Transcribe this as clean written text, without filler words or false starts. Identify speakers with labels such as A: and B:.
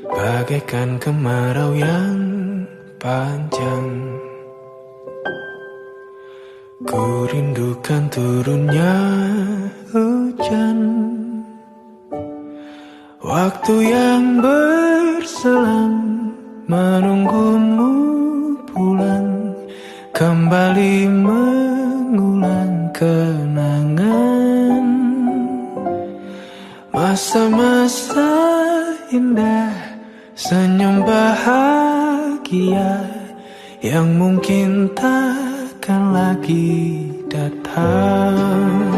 A: bagaikan kemarau yang panjang. Ku rindukan turunnya hujan, waktu yang berselang, menunggumu pulang, kembali mengulang kenangan masa-masa indah, senyum bahagia yang mungkin takkan lagi datang.